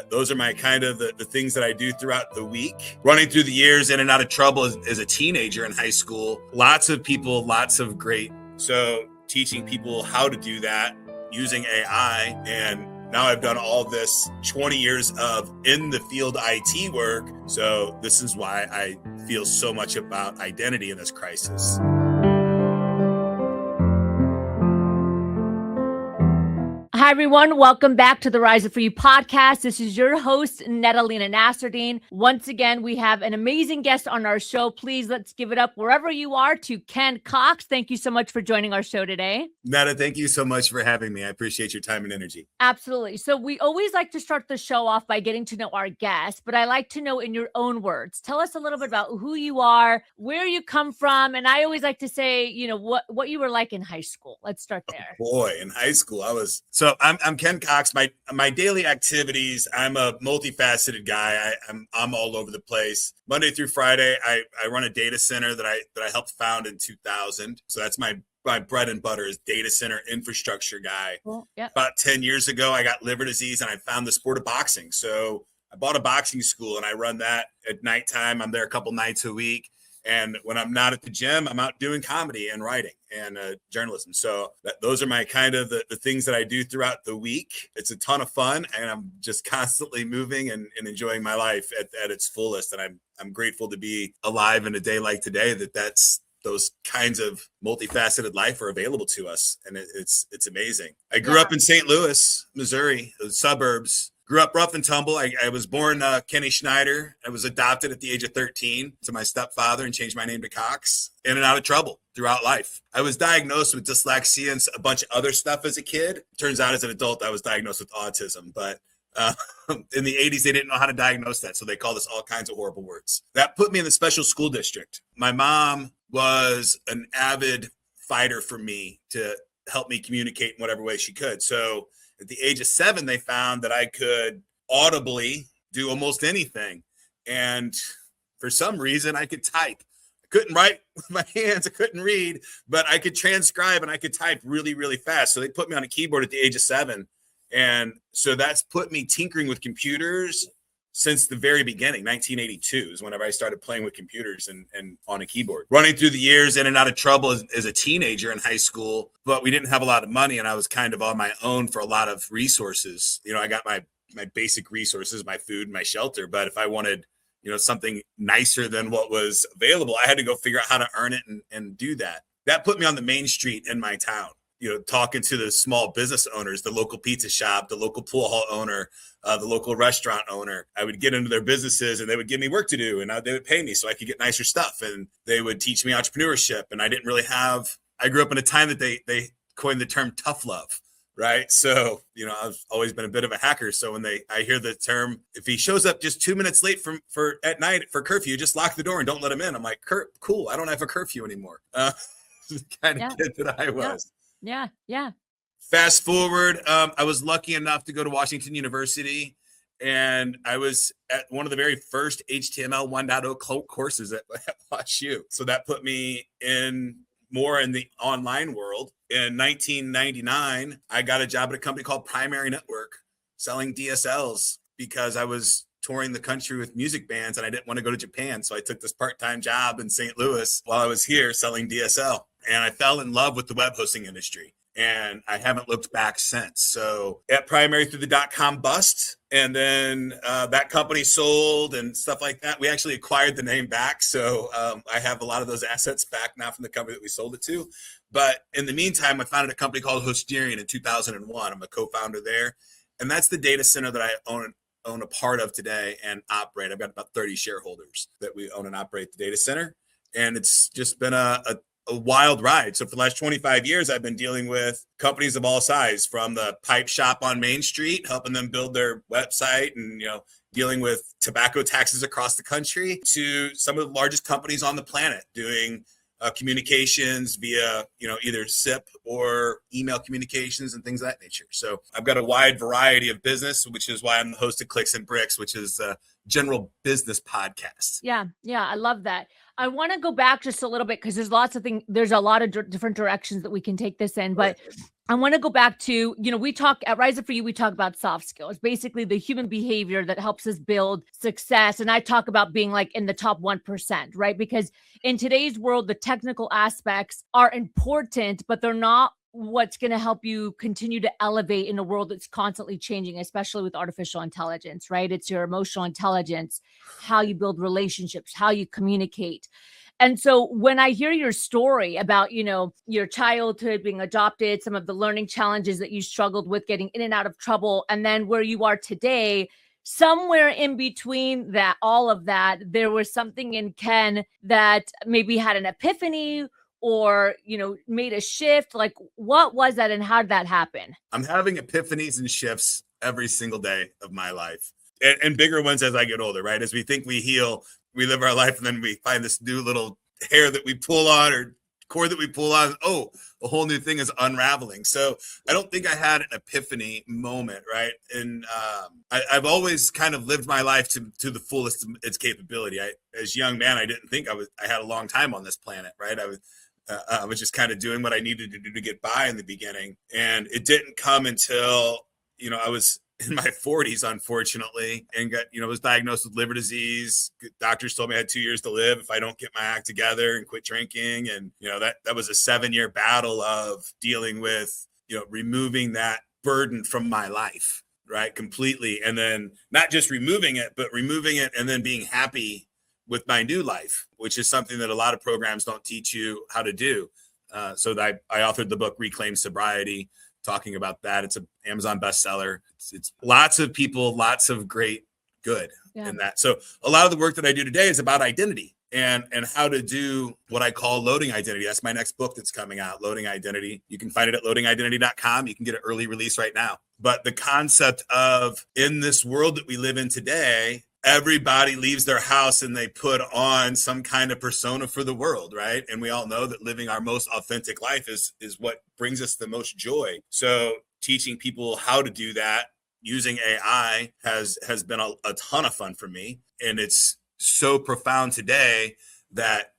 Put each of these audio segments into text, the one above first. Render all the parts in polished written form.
those are my kind of the things that I do throughout the week. Running through the years in and out of trouble as a teenager in high school. Lots of people, lots of great. So teaching people how to do that using AI. And now I've done all this 20 years of in the field IT work. So this is why I feel so much about identity in this crisis. Hi, everyone. Welcome back to the Rise Up For You podcast. This is your host, Nada Lena Nasserdeen. Once again, we have an amazing guest on our show. Please, let's give it up wherever you are to Ken Cox. Thank you so much for joining our show today. Nada, thank you so much for having me. I appreciate your time and energy. Absolutely. So we always like to start the show off by getting to know our guests, but I like to know in your own words. Tell us a little bit about who you are, where you come from, and I always like to say, what you were like in high school. Let's start there. Oh boy, in high school, I'm Ken Cox. My daily activities, I'm a multifaceted guy. I'm all over the place. Monday through Friday, I run a data center that I helped found in 2000. So that's my bread and butter is data center infrastructure guy. Well, yeah. About 10 years ago, I got liver disease and I found the sport of boxing. So I bought a boxing school and I run that at nighttime. I'm there a couple nights a week. And when I'm not at the gym, I'm out doing comedy and writing and journalism. So those are my kind of the things that I do throughout the week. It's a ton of fun and I'm just constantly moving and enjoying my life at its fullest. And I'm grateful to be alive in a day like today that's those kinds of multifaceted life are available to us. And it's amazing. I grew up in St. Louis, Missouri, the suburbs. Grew up rough and tumble. I was born Kenny Schneider. I was adopted at the age of 13 to my stepfather and changed my name to Cox. In and out of trouble throughout life. I was diagnosed with dyslexia and a bunch of other stuff as a kid. Turns out as an adult, I was diagnosed with autism. But in the 80s, they didn't know how to diagnose that. So they called us all kinds of horrible words. That put me in the special school district. My mom was an avid fighter for me to help me communicate in whatever way she could. So at the age of 7, they found that I could audibly do almost anything. And for some reason, I could type. I couldn't write with my hands. I couldn't read, but I could transcribe and I could type really, really fast. So they put me on a keyboard at the age of 7. And so that's put me tinkering with computers since the very beginning. 1982 is whenever I started playing with computers and on a keyboard. Running through the years in and out of trouble as a teenager in high school, but we didn't have a lot of money and I was kind of on my own for a lot of resources. I got my basic resources, my food, my shelter. But if I wanted, something nicer than what was available, I had to go figure out how to earn it and do that. That put me on the main street in my town. Talking to the small business owners, the local pizza shop, the local pool hall owner, the local restaurant owner. I would get into their businesses and they would give me work to do and they would pay me so I could get nicer stuff. And they would teach me entrepreneurship. And I grew up in a time that they coined the term tough love, right? So, I've always been a bit of a hacker. So when I hear the term, if he shows up just 2 minutes late for at night for curfew, just lock the door and don't let him in. I'm like, cool. I don't have a curfew anymore. The kind of kid that I was. Yeah. Fast forward, I was lucky enough to go to Washington University, and I was at one of the very first HTML 1.0 courses at WashU. So that put me more in the online world. In 1999, I got a job at a company called Primary Network selling DSLs because I was touring the country with music bands and I didn't want to go to Japan. So I took this part-time job in St. Louis while I was here selling DSL. And I fell in love with the web hosting industry. And I haven't looked back since. So at Primary through the .com bust. And then that company sold and stuff like that. We actually acquired the name back. So I have a lot of those assets back now from the company that we sold it to. But in the meantime, I founded a company called Hosterian in 2001. I'm a co-founder there. And that's the data center that I own a part of today and operate. I've got about 30 shareholders that we own and operate the data center. And it's just been a wild ride. So for the last 25 years, I've been dealing with companies of all size, from the pipe shop on Main Street, helping them build their website and, dealing with tobacco taxes across the country, to some of the largest companies on the planet doing communications via, either SIP or email communications and things of that nature. So I've got a wide variety of business, which is why I'm the host of Clicks and Bricks, which is general business podcast. Yeah. I love that. I want to go back just a little bit because there's lots of things. There's a lot of different directions that we can take this in, but I want to go back to, we talk at Rise Up For You, we talk about soft skills, basically the human behavior that helps us build success. And I talk about being like in the top 1%, right? Because in today's world, the technical aspects are important, but they're not what's going to help you continue to elevate in a world that's constantly changing, especially with artificial intelligence, right? It's your emotional intelligence, how you build relationships, how you communicate. And so when I hear your story about, your childhood, being adopted, some of the learning challenges that you struggled with, getting in and out of trouble, and then where you are today, somewhere in between that, all of that, there was something in Ken that maybe had an epiphany or, made a shift. Like, what was that and how did that happen? I'm having epiphanies and shifts every single day of my life, and bigger ones as I get older, right? As we think we heal, we live our life, and then we find this new little hair that we pull on or cord that we pull on. Oh, a whole new thing is unraveling. So I don't think I had an epiphany moment, right? And I've always kind of lived my life to the fullest of its capability. As a young man, I didn't think I had a long time on this planet, right? I was just kind of doing what I needed to do to get by in the beginning. And it didn't come until, I was in my 40s, unfortunately, and was diagnosed with liver disease. Doctors told me I had 2 years to live if I don't get my act together and quit drinking. And, that was a 7-year battle of dealing with, removing that burden from my life, right? Completely. And then not just removing it, but removing it and then being happy with my new life, which is something that a lot of programs don't teach you how to do. So that I authored the book Reclaim Sobriety, talking about that. It's an Amazon bestseller. It's lots of people, lots of great good in that. So a lot of the work that I do today is about identity and how to do what I call loading identity. That's my next book that's coming out, Loading Identity. You can find it at loadingidentity.com. You can get an early release right now. But the concept of, in this world that we live in today, everybody leaves their house and they put on some kind of persona for the world, right? And we all know that living our most authentic life is what brings us the most joy. So teaching people how to do that using AI has been a ton of fun for me. And it's so profound today that,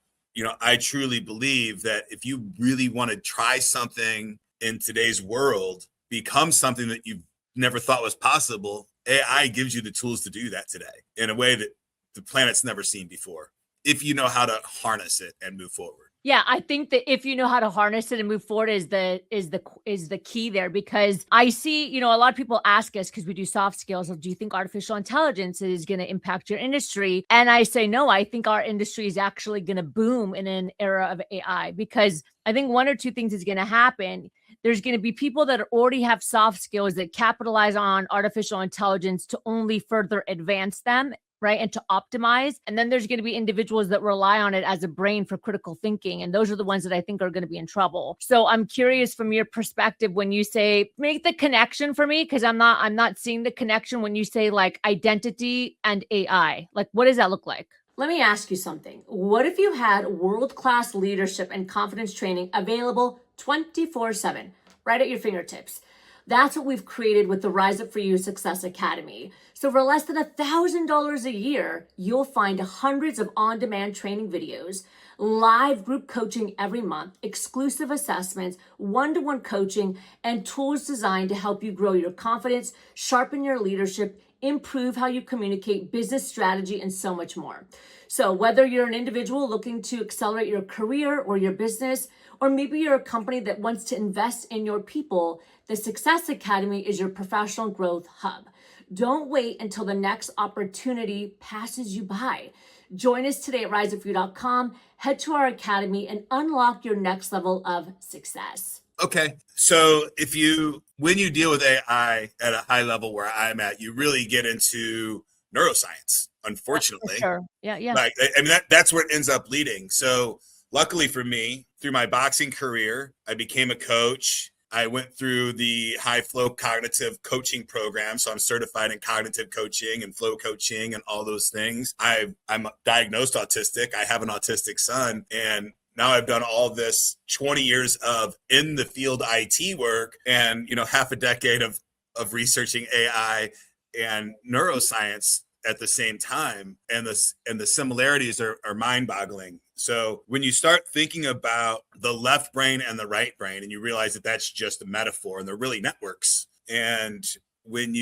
I truly believe that if you really want to try something in today's world, become something that you've never thought was possible, AI gives you the tools to do that today in a way that the planet's never seen before, if you know how to harness it and move forward. Yeah, I think that if you know how to harness it and move forward is the key there, because I see, a lot of people ask us, because we do soft skills, do you think artificial intelligence is going to impact your industry? And I say, no, I think our industry is actually going to boom in an era of AI, because I think one or two things is going to happen. There's going to be people that already have soft skills that capitalize on artificial intelligence to only further advance them, right? And to optimize. And then there's going to be individuals that rely on it as a brain for critical thinking. And those are the ones that I think are going to be in trouble. So I'm curious from your perspective, when you say, make the connection for me, because I'm not seeing the connection when you say like identity and AI, like, what does that look like? Let me ask you something. What if you had world-class leadership and confidence training available 24/7, right at your fingertips? That's what we've created with the Rise Up For You Success Academy. So for less than $1,000 a year, you'll find hundreds of on-demand training videos, live group coaching every month, exclusive assessments, one-to-one coaching, and tools designed to help you grow your confidence, sharpen your leadership, improve how you communicate, business strategy, and so much more. So whether you're an individual looking to accelerate your career or your business, or maybe you're a company that wants to invest in your people, the Success Academy is your professional growth hub. Don't wait until the next opportunity passes you by. Join us today at riseupforyou.com. Head to our academy and unlock your next level of success. Okay. So when you deal with AI at a high level where I'm at, you really get into neuroscience, unfortunately. Sure. Yeah. Like, I mean, that's where it ends up leading. So luckily for me, through my boxing career, I became a coach. I went through the high flow cognitive coaching program. So I'm certified in cognitive coaching and flow coaching and all those things. I'm diagnosed autistic. I have an autistic son. And now I've done all this 20 years of in the field IT work and, half a decade of researching AI and neuroscience at the same time. And the similarities are mind-boggling. So when you start thinking about the left brain and the right brain, and you realize that that's just a metaphor and they're really networks. And when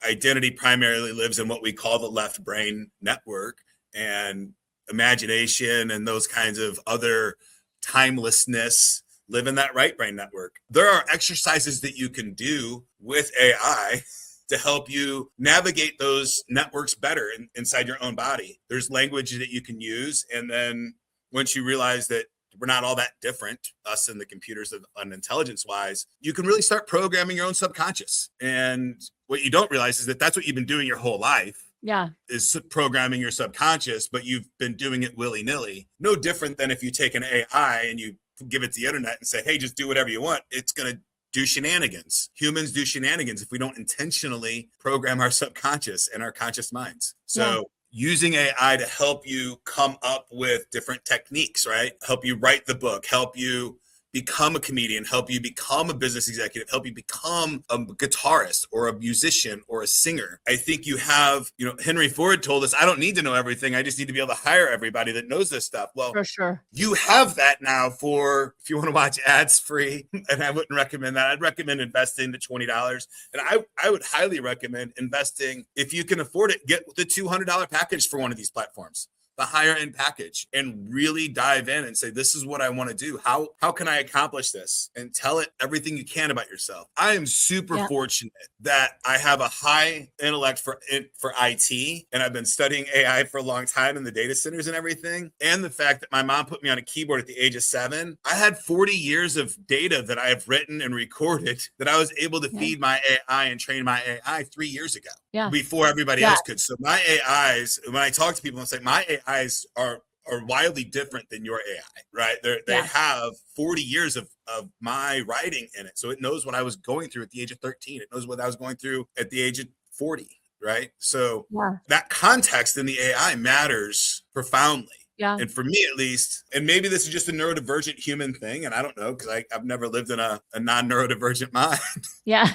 identity primarily lives in what we call the left brain network, and imagination and those kinds of other timelessness live in that right brain network. There are exercises that you can do with AI to help you navigate those networks better inside your own body. There's language that you can use. And then once you realize that we're not all that different, us and the computers on intelligence wise, you can really start programming your own subconscious. And what you don't realize is that that's what you've been doing your whole life. Yeah. Is programming your subconscious, but you've been doing it willy-nilly. No different than if you take an AI and you give it the internet and say, hey, just do whatever you want. It's going to do shenanigans. Humans do shenanigans if we don't intentionally program our subconscious and our conscious minds. So using AI to help you come up with different techniques, right? Help you write the book, help you become a comedian, help you become a business executive, help you become a guitarist or a musician or a singer. I think you have, Henry Ford told us, I don't need to know everything. I just need to be able to hire everybody that knows this stuff. Well, for sure. You have that now if you want to watch ads free, and I wouldn't recommend that. I'd recommend investing the $20. And I would highly recommend investing, if you can afford it, get the $200 package for one of these platforms. The higher end package, and really dive in and say, this is what I want to do. How can I accomplish this? And tell it everything you can about yourself. I am super fortunate that I have a high intellect for IT, and I've been studying AI for a long time in the data centers and everything. And the fact that my mom put me on a keyboard at the age of 7, I had 40 years of data that I have written and recorded that I was able to feed my AI and train my AI 3 years ago. Before everybody else could. So my AIs, when I talk to people and say my AIs are wildly different than your AI, right? They have 40 years of my writing in it. So it knows what I was going through at the age of 13. It knows what I was going through at the age of 40, right? So that context in the AI matters profoundly. Yeah. And for me, at least, and maybe this is just a neurodivergent human thing, and I don't know, because I've never lived in a non-neurodivergent mind. Yeah.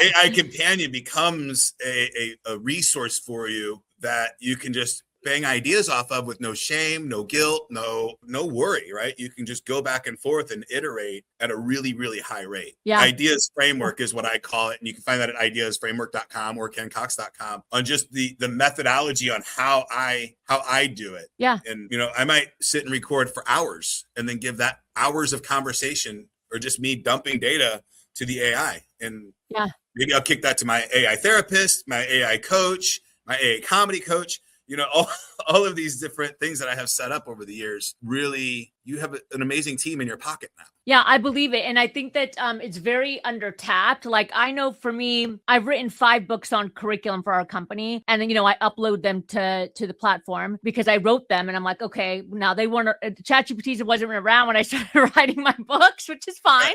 AI Companion becomes a resource for you that you can just bang ideas off of with no shame, no guilt, no worry, right? You can just go back and forth and iterate at a really, really high rate. Yeah. Ideas Framework is what I call it. And you can find that at ideasframework.com or kencox.com on just the methodology on how I do it. Yeah. And, I might sit and record for hours and then give that hours of conversation or just me dumping data to the AI. And maybe I'll kick that to my AI therapist, my AI coach, my AI comedy coach. All of these different things that I have set up over the years, really, you have an amazing team in your pocket now. Yeah, I believe it. And I think that it's very undertapped. Like, I know for me, I've written 5 books on curriculum for our company. And then, I upload them to the platform because I wrote them. And I'm like, okay, now they weren't, ChatGPT wasn't around when I started writing my books, which is fine.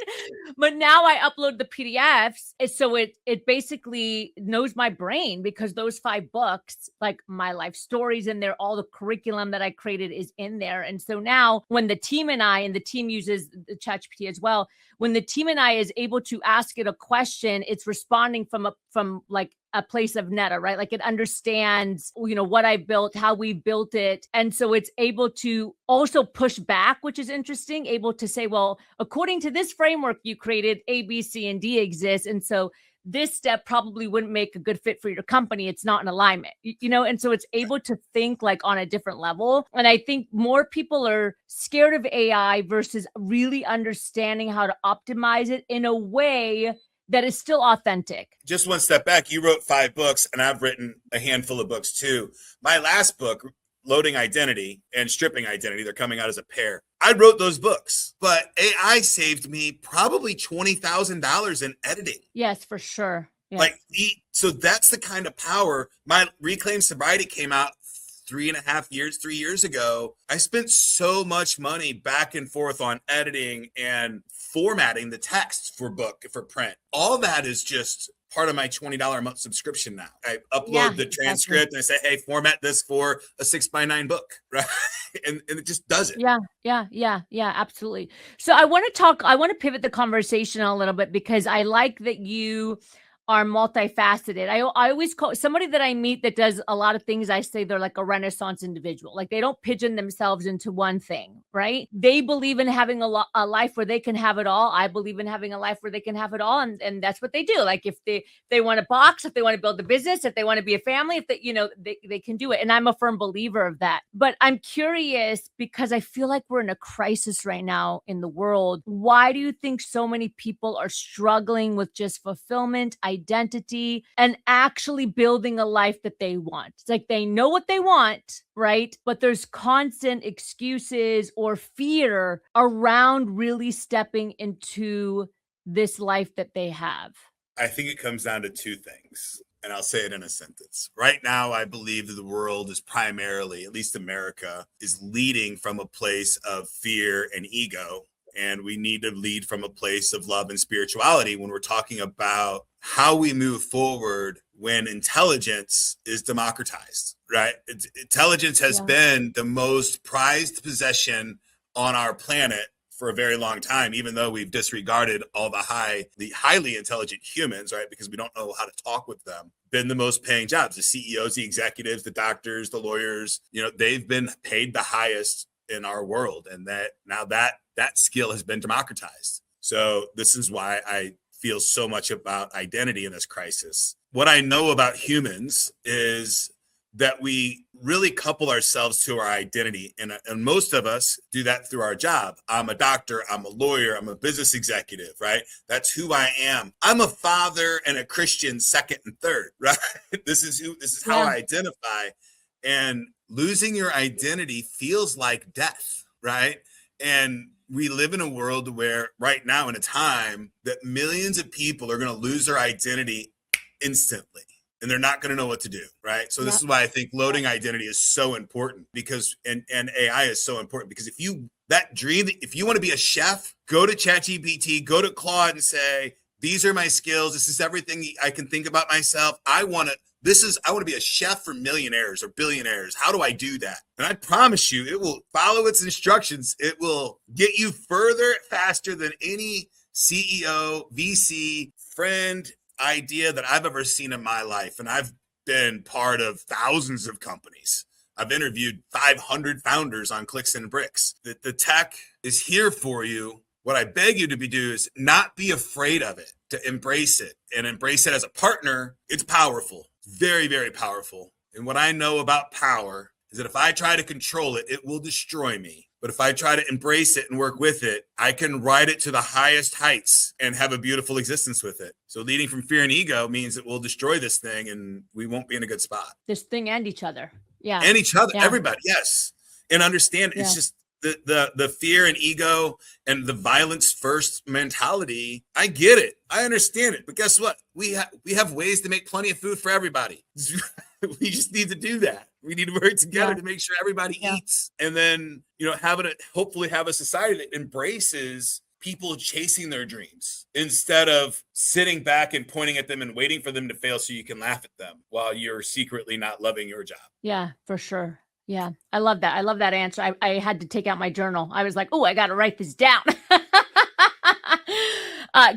But now I upload the PDFs. So it basically knows my brain, because those 5 books, like my life stories in there, all the curriculum that I created is in there. And so now when the team and the team uses the ChatGPT as well, when the team and I is able to ask it a question, it's responding from like a place of Nada, right? Like, it understands, what I built, how we built it. And so it's able to also push back, which is interesting, able to say, well, according to this framework you created, A, B, C, and D exists. And so this step probably wouldn't make a good fit for your company. It's not in alignment, and so it's able to think like on a different level. And I think more people are scared of AI versus really understanding how to optimize it in a way that is still authentic. Just one step back, you wrote 5 books, and I've written a handful of books too. My last book, Loading Identity and Stripping Identity, they're coming out as a pair. I wrote those books, but AI saved me probably $20,000 in editing. Yes, for sure. Yes. Like, so that's the kind of power. My Reclaimed Sobriety came out 3 years ago. I spent so much money back and forth on editing and formatting the text for print. All that is just part of my $20 a month subscription now. I upload the transcript and I say, hey, format this for a 6x9 book, right? and it just does it. Yeah, absolutely. So I want to pivot the conversation a little bit, because I like that you are multifaceted. I always call somebody that I meet that does a lot of things, I say they're like a Renaissance individual. Like they don't pigeon themselves into one thing, right? They believe in having a life where they can have it all. I believe in having a life where they can have it all. And that's what they do. Like if they want to box, if they want to build a business, if they want to be a family, if they can do it. And I'm a firm believer of that. But I'm curious because I feel like we're in a crisis right now in the world. Why do you think so many people are struggling with just fulfillment, identity, and actually building a life that they want? It's like they know what they want, right? But there's constant excuses or fear around really stepping into this life that they have. I think it comes down to two things, and I'll say it in a sentence. Right now, I believe that the world is primarily, at least America, is leading from a place of fear and ego. And we need to lead from a place of love and spirituality when we're talking about how we move forward when intelligence is democratized, right? Intelligence has been the most prized possession on our planet for a very long time, even though we've disregarded all the highly intelligent humans, right? Because we don't know how to talk with them. Been the most paying jobs, the CEOs, the executives, the doctors, the lawyers, they've been paid the highest in our world. And that skill has been democratized. So this is why I feel so much about identity in this crisis. What I know about humans is that we really couple ourselves to our identity. And most of us do that through our job. I'm a doctor, I'm a lawyer, I'm a business executive, right? That's who I am. I'm a father and a Christian second and third, right? This is how I identify. And losing your identity feels like death, right? And we live in a world where right now in a time that millions of people are going to lose their identity instantly. And they're not going to know what to do, right? So this is why I think loading identity is so important because, and AI is so important because if you want to be a chef, go to ChatGPT, go to Claude and say, these are my skills. This is everything I can think about myself. I want to be a chef for millionaires or billionaires. How do I do that? And I promise you, it will follow its instructions. It will get you further faster than any CEO, VC, friend, idea that I've ever seen in my life. And I've been part of thousands of companies. I've interviewed 500 founders on Clicks and Bricks. The tech is here for you. What I beg you to do is not be afraid of it, to embrace it and embrace it as a partner. It's powerful, very, very powerful. And what I know about power is that if I try to control it, it will destroy me. But if I try to embrace it and work with it, I can ride it to the highest heights and have a beautiful existence with it. So leading from fear and ego means that we'll destroy this thing and we won't be in a good spot. This thing and each other. Yeah. And each other, everybody. Yes. And understand it's just the fear and ego and the violence first mentality. I get it. I understand it. But guess what? We have ways to make plenty of food for everybody. We just need to do that. We need to work together to make sure everybody eats. And then, hopefully have a society that embraces people chasing their dreams instead of sitting back and pointing at them and waiting for them to fail so you can laugh at them while you're secretly not loving your job. Yeah, for sure. Yeah. I love that. I love that answer. I had to take out my journal. I was like, oh, I got to write this down.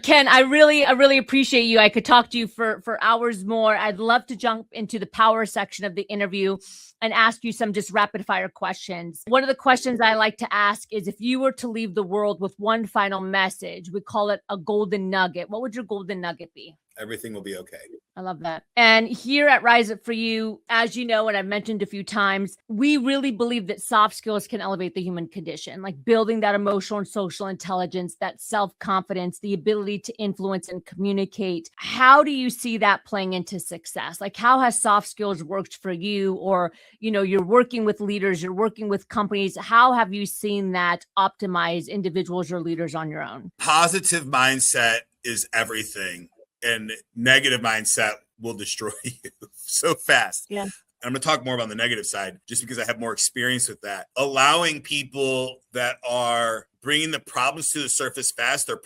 Ken, I really appreciate you. I could talk to you for hours more. I'd love to jump into the power section of the interview and ask you some just rapid fire questions. One of the questions I like to ask is if you were to leave the world with one final message, we call it a golden nugget. What would your golden nugget be? Everything will be okay. I love that. And here at Rise Up For You, as you know, and I've mentioned a few times, we really believe that soft skills can elevate the human condition, like building that emotional and social intelligence, that self-confidence, the ability to influence and communicate. How do you see that playing into success? Like how has soft skills worked for you? Or, you're working with leaders, you're working with companies. How have you seen that optimize individuals or leaders on your own? Positive mindset is everything. And negative mindset will destroy you so fast. Yeah. I'm going to talk more about the negative side just because I have more experience with that. Allowing people that are bringing the problems to the surface fast, they're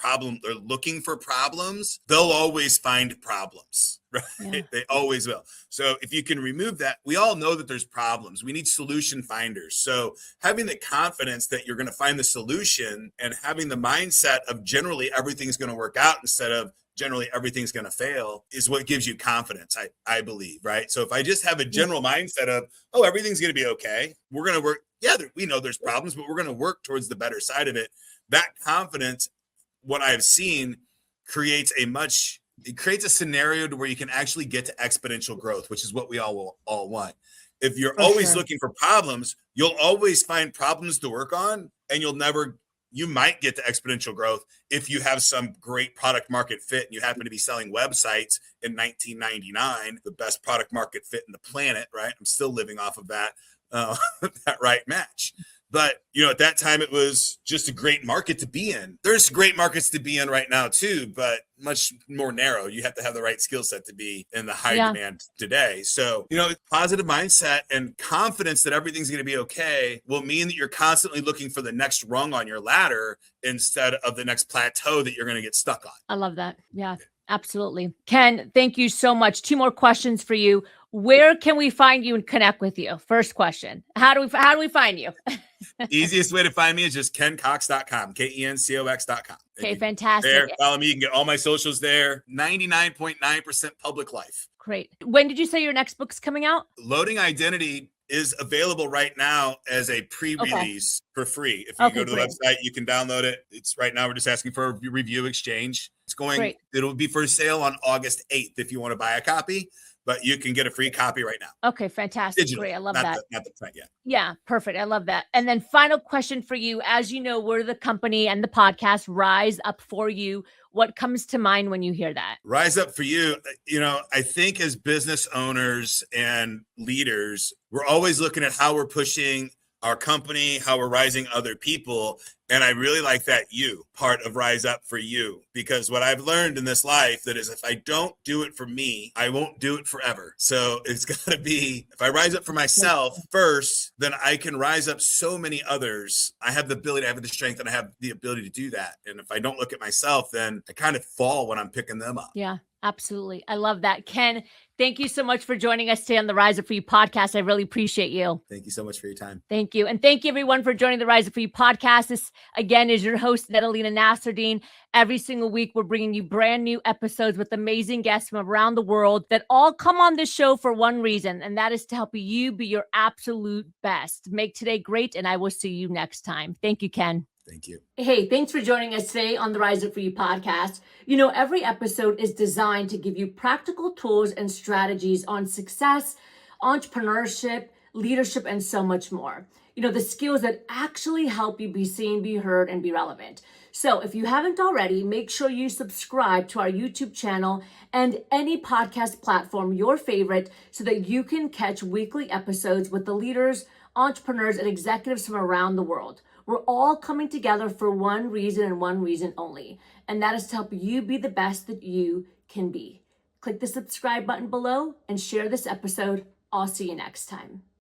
looking for problems. They'll always find problems, right? Yeah. They always will. So if you can remove that, we all know that there's problems. We need solution finders. So having the confidence that you're going to find the solution and having the mindset of generally everything's going to work out instead of generally everything's going to fail is what gives you confidence, I believe, right? So if I just have a general mindset of, oh, everything's going to be okay, we're going to work. Yeah, we know there's problems, but we're going to work towards the better side of it. That confidence, what I've seen, creates a scenario to where you can actually get to exponential growth, which is what we all want. If you're always looking for problems, you'll always find problems to work on, and you might get to exponential growth if you have some great product market fit and you happen to be selling websites in 1999, the best product market fit in the planet, right? I'm still living off of that, that right match. But, at that time, it was just a great market to be in. There's great markets to be in right now, too, but much more narrow. You have to have the right skill set to be in the high demand today. So, positive mindset and confidence that everything's going to be okay will mean that you're constantly looking for the next rung on your ladder instead of the next plateau that you're going to get stuck on. I love that. Yeah, absolutely. Ken, thank you so much. 2 more questions for you. Where can we find you and connect with you? First question. How do we find you? Easiest way to find me is just kencox.com, KENCOX.com. Okay, fantastic. There, follow me. You can get all my socials there. 99.9% public life. Great. When did you say your next book's coming out? Loading Identity is available right now as a pre-release for free. If you go to the website, you can download it. It's right now, we're just asking for a review exchange. It'll be for sale on August 8th if you want to buy a copy, but you can get a free copy right now. Okay, fantastic. Digital, great. I love that. Not the print yet. Yeah, perfect. I love that. And then final question for you. As you know, we're the company and the podcast Rise Up For You. What comes to mind when you hear that? Rise Up For You. I think as business owners and leaders, we're always looking at how we're pushing our company, how we're rising other people. And I really like that part of Rise Up For You, because what I've learned in this life that is, if I don't do it for me, I won't do it forever. So it's got to be, if I rise up for myself first, then I can rise up so many others. I have the ability, I have the strength, and I have the ability to do that. And if I don't look at myself, then I kind of fall when I'm picking them up. Yeah, absolutely. I love that. Ken, thank you so much for joining us today on the Rise Up For You podcast. I really appreciate you. Thank you so much for your time. Thank you. And thank you everyone for joining the Rise Up For You podcast. This again is your host, Nada Lena Nasserdeen. Every single week, we're bringing you brand new episodes with amazing guests from around the world that all come on this show for one reason, and that is to help you be your absolute best. Make today great, and I will see you next time. Thank you, Ken. Thank you. Hey, thanks for joining us today on the Rise Up For You podcast. Every episode is designed to give you practical tools and strategies on success, entrepreneurship, leadership, and so much more. The skills that actually help you be seen, be heard, and be relevant. So if you haven't already, make sure you subscribe to our YouTube channel and any podcast platform, your favorite, so that you can catch weekly episodes with the leaders, entrepreneurs, and executives from around the world. We're all coming together for one reason and one reason only, and that is to help you be the best that you can be. Click the subscribe button below and share this episode. I'll see you next time.